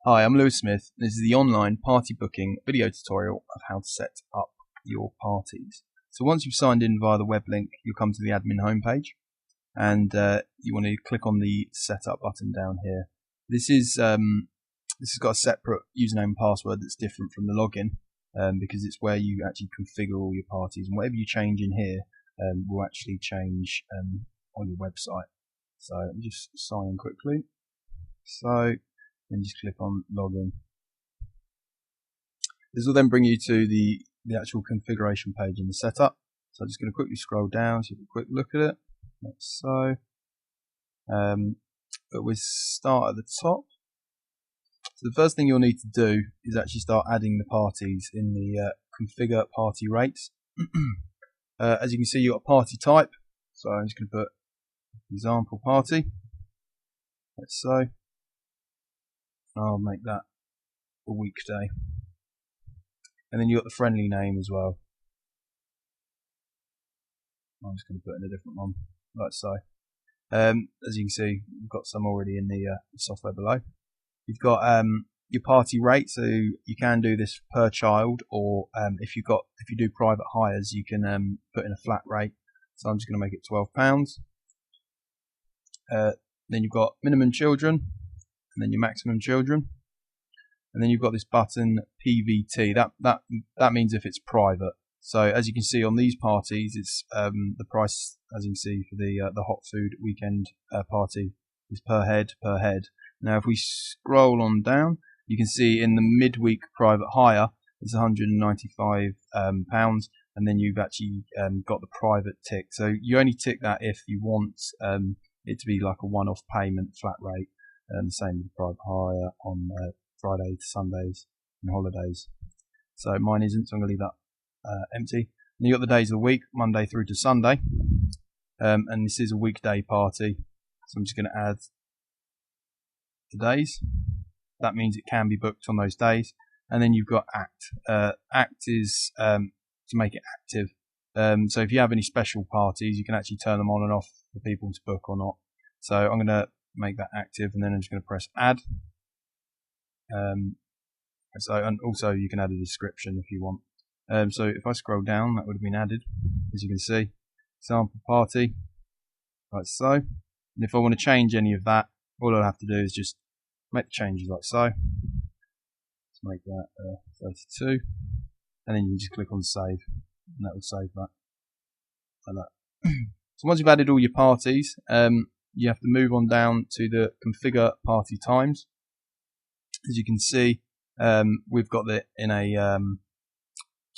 Hi, I'm Lewis Smith. This is the online party booking video tutorial of how to set up your parties. So once you've signed in via the web link, you'll come to the admin homepage, and you want to click on the setup button down here. This has got a separate username and password that's different from the login, because it's where you actually configure all your parties, and whatever you change in here will actually change on your website. So let me just sign in quickly. So then just click on login. This will then bring you to the actual configuration page in the setup. So I'm just going to quickly scroll down, so you have a quick look at it. Like so. But we'll start at the top. So the first thing you'll need to do is actually start adding the parties in the configure party rates. As you can see, you've got a party type. So I'm just going to put example party. Like so. I'll make that a weekday. And then you've got the friendly name as well. I'm just going to put in a different one, like so. As you can see, we've got some already in the software below. You've got your party rate, so you can do this per child, or if you do private hires, you can put in a flat rate. So I'm just going to make it £12. Then you've got minimum children, and then your maximum children, and then you've got this button PVT. That means if it's private. So as you can see on these parties, it's the price, as you can see, for the hot food weekend party is per head. Now if we scroll on down, you can see in the midweek private hire it's £195, and then you've actually got the private tick. So you only tick that if you want it to be like a one-off payment flat rate. The same with private hire on Friday to Sundays and holidays. So mine isn't, so I'm going to leave that empty. And you've got the days of the week, Monday through to Sunday. And this is a weekday party, so I'm just going to add the days. That means it can be booked on those days. And then you've got act. Act is to make it active. So if you have any special parties, you can actually turn them on and off for people to book or not. So I'm going to make that active, and then I'm just going to press add. And also you can add a description if you want. So if I scroll down, that would have been added, as you can see. Example party, like so. And if I want to change any of that, all I'll have to do is just make the changes like so. Let's make that 32, and then you can just click on save, and that will save that like that. So once you've added all your parties, you have to move on down to the configure party times. As you can see, we've got it in a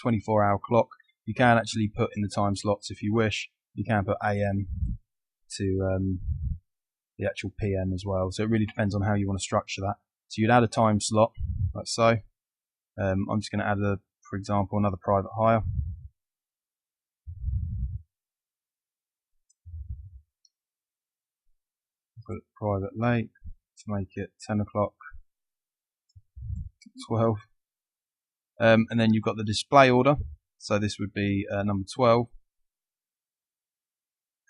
24-hour clock. You can actually put in the time slots if you wish. You can put AM to the actual PM as well. So it really depends on how you want to structure that. So you'd add a time slot, like so. I'm just going to add, for example, another private hire. Put private late to make it 10 o'clock, 12. And then you've got the display order. So this would be number 12.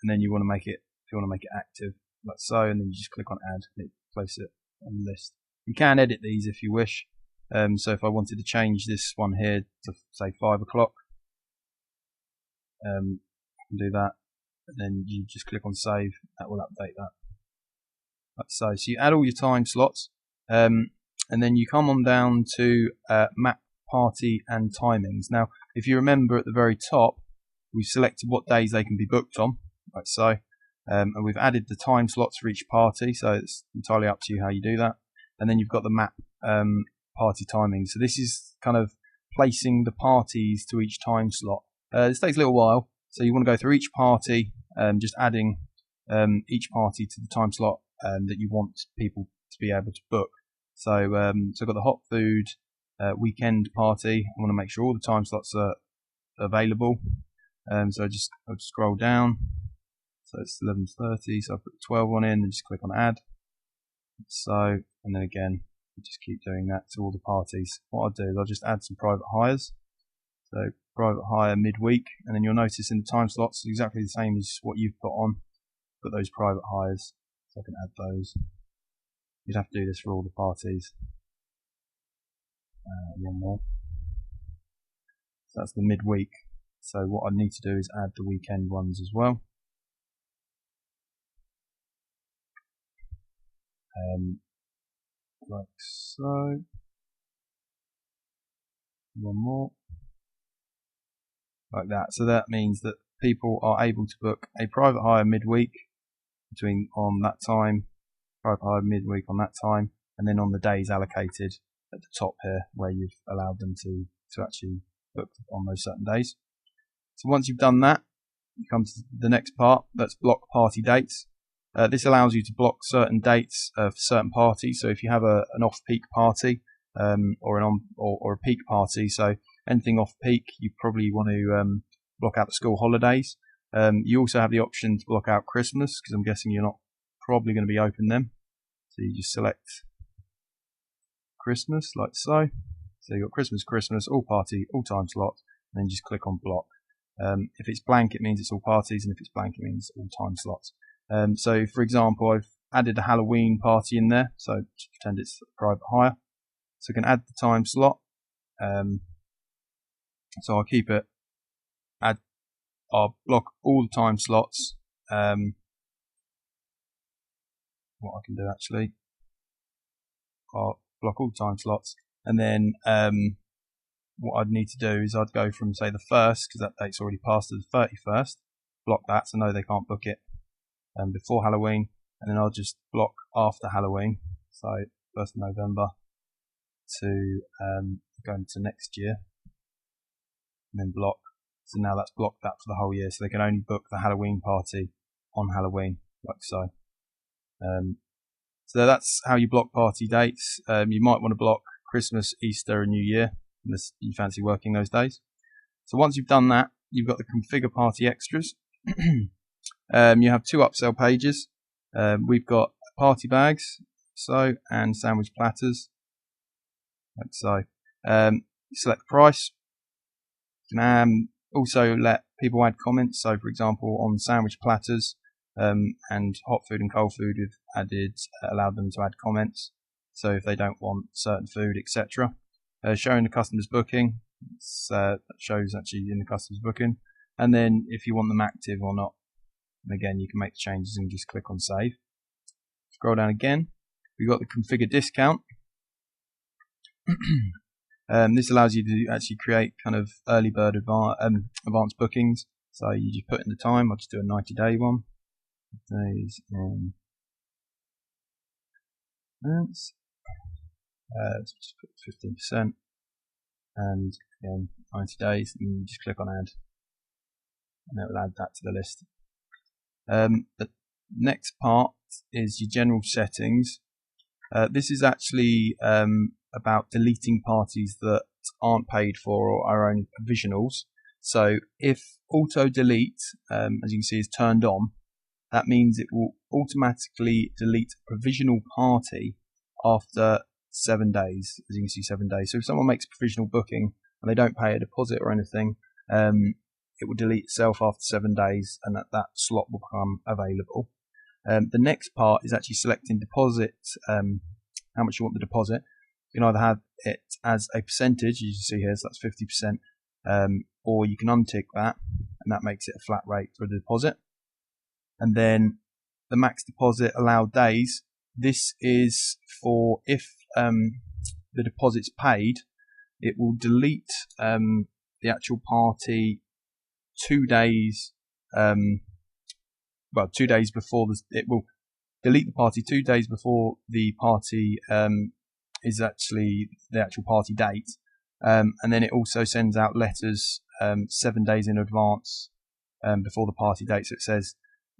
And then you want to make it, if you want to make it active, like so, and then you just click on add, and it place it on the list. You can edit these if you wish. So if I wanted to change this one here to say 5 o'clock, I can do that, and then you just click on save. That will update that. Like so. So you add all your time slots, and then you come on down to map party and timings. Now, if you remember at the very top, we've selected what days they can be booked on, like so, and we've added the time slots for each party. So it's entirely up to you how you do that. And then you've got the map party timing. So this is kind of placing the parties to each time slot. This takes a little while, so you want to go through each party, just adding each party to the time slot that you want people to be able to book. So I've got the hot food weekend party. I want to make sure all the time slots are available. So I'll just scroll down. So it's 11:30. So I put 12 on in, and just click on add. So, and then again, just keep doing that to all the parties. What I'll do is I'll just add some private hires. So private hire midweek, and then you'll notice in the time slots exactly the same as what you've put on. Put those private hires, so I can add those. You'd have to do this for all the parties. One more. So that's the midweek. So what I need to do is add the weekend ones as well. Like so. One more. Like that. So that means that people are able to book a private hire midweek on that time, private hire midweek on that time, and then on the days allocated at the top here where you've allowed them to actually book on those certain days. So once you've done that, you come to the next part, that's block party dates. This allows you to block certain dates for certain parties. So if you have an off-peak party or a peak party, so anything off-peak, you probably want to block out the school holidays. You also have the option to block out Christmas, because I'm guessing you're not probably going to be open then. So you just select Christmas like so. So you've got Christmas, all party, all time slot, and then just click on block. If it's blank, it means it's all parties, and if it's blank, it means all time slots. So for example, I've added a Halloween party in there, so just pretend it's a private hire. So I can add the time slot. So I'll keep it, I'll block all the time slots. What I can do actually, I'll block all the time slots, and then what I'd need to do is I'd go from, say, the 1st, because that date's already passed, to the 31st, block that, so no, they can't book it before Halloween, and then I'll just block after Halloween, so 1st of November to go into next year, and then block. So now that's blocked that for the whole year, so they can only book the Halloween party on Halloween, like so. So that's how you block party dates. You might want to block Christmas, Easter, and New Year, unless you fancy working those days. So once you've done that, you've got the configure party extras. You have 2 upsell pages. We've got party bags, and sandwich platters, like so. You select the price. You can also let people add comments. So, for example, on sandwich platters and hot food and cold food, we've allowed them to add comments. So if they don't want certain food, etc. Showing the customer's booking, that shows actually in the customer's booking. And then if you want them active or not, and again, you can make the changes and just click on save. Scroll down again. We've got the configure discount. This allows you to actually create kind of early bird advanced bookings. So you just put in the time. I'll just do a 90-day one. Days in advance. Let's just put 15%, and again 90 days, and you just click on add, and it will add that to the list. The next part is your general settings. This is actually about deleting parties that aren't paid for or are only provisionals. So if auto delete, as you can see, is turned on, that means it will automatically delete a provisional party after 7 days. As you can see, 7 days. So if someone makes a provisional booking and they don't pay a deposit or anything, it will delete itself after 7 days, and that slot will become available. The next part is actually selecting deposit, how much you want the deposit. You can either have it as a percentage, as you see here, so that's 50%, or you can untick that, and that makes it a flat rate for the deposit. And then the max deposit allowed days, this is for if the deposit's paid, it will delete the actual party 2 days, 2 days before it will delete the party 2 days before the party is actually the actual party date, and then it also sends out letters 7 days in advance before the party date. So it says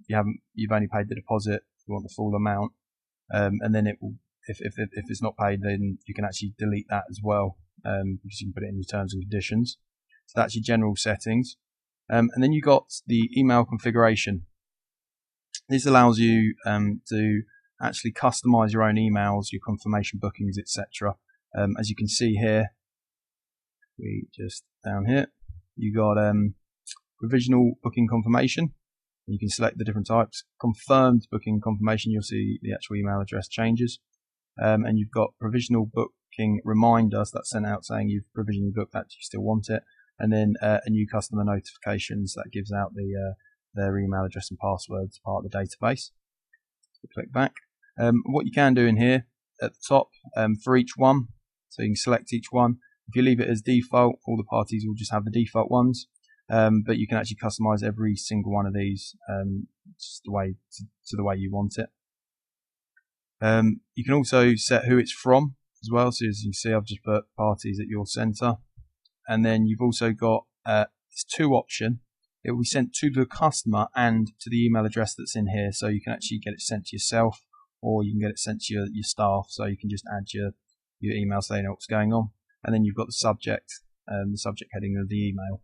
you've only paid the deposit, you want the full amount, and then it will, if it's not paid, then you can actually delete that as well, because you can put it in your terms and conditions. So that's your general settings, and then you got the email configuration. This allows you to actually customize your own emails, your confirmation bookings, etc. As you can see here, we just down here, you got provisional booking confirmation. You can select the different types. Confirmed booking confirmation, you'll see the actual email address changes. And you've got provisional book booking reminder, so that's sent out saying you've provisionally booked that, you still want it, and then a new customer notifications that gives out their email address and password as part of the database. So click back. What you can do in here at the top for each one, so you can select each one. If you leave it as default, all the parties will just have the default ones, but you can actually customize every single one of these just the way to the way you want it. You can also set who it's from as well, so as you can see I've just put parties at your center, and then you've also got this to option. It will be sent to the customer and to the email address that's in here, so you can actually get it sent to yourself, or you can get it sent to your staff, so you can just add your email so they know what's going on. And then you've got the subject heading of the email.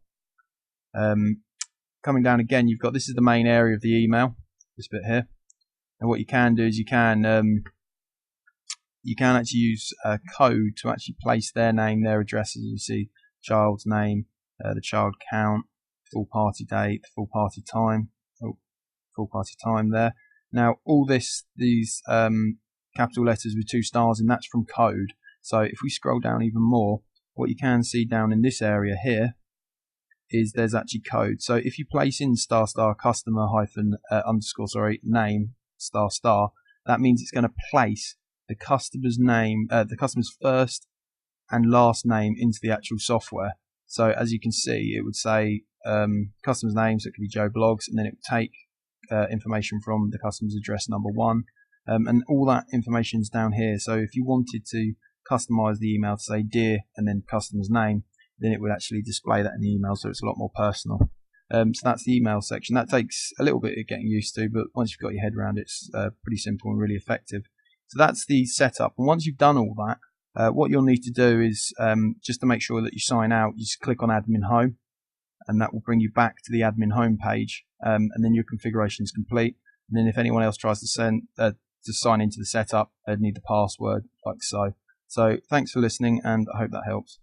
Coming down again, you've got, this is the main area of the email, this bit here. And what you can do is you can actually use a code to actually place their name, their address, as you see, child's name, the child count, full party date, full party time, there. Now all these capital letters with 2 stars, and that's from code. So if we scroll down even more, what you can see down in this area here is there's actually code. So if you place in ** customer _ name **, that means it's going to place the customer's name, the customer's first and last name into the actual software. So as you can see, it would say customer's name, so it could be Joe Bloggs, and then it would take information from the customer's address number 1, and all that information is down here. So if you wanted to customize the email to say dear and then customer's name, then it would actually display that in the email, so it's a lot more personal. So that's the email section. That takes a little bit of getting used to, but once you've got your head around it, it's pretty simple and really effective. So that's the setup, and once you've done all that, what you'll need to do is just to make sure that you sign out, you just click on admin home, and that will bring you back to the admin home page, and then your configuration is complete. And then if anyone else tries to sign into the setup, they'd need the password like so. So thanks for listening, and I hope that helps.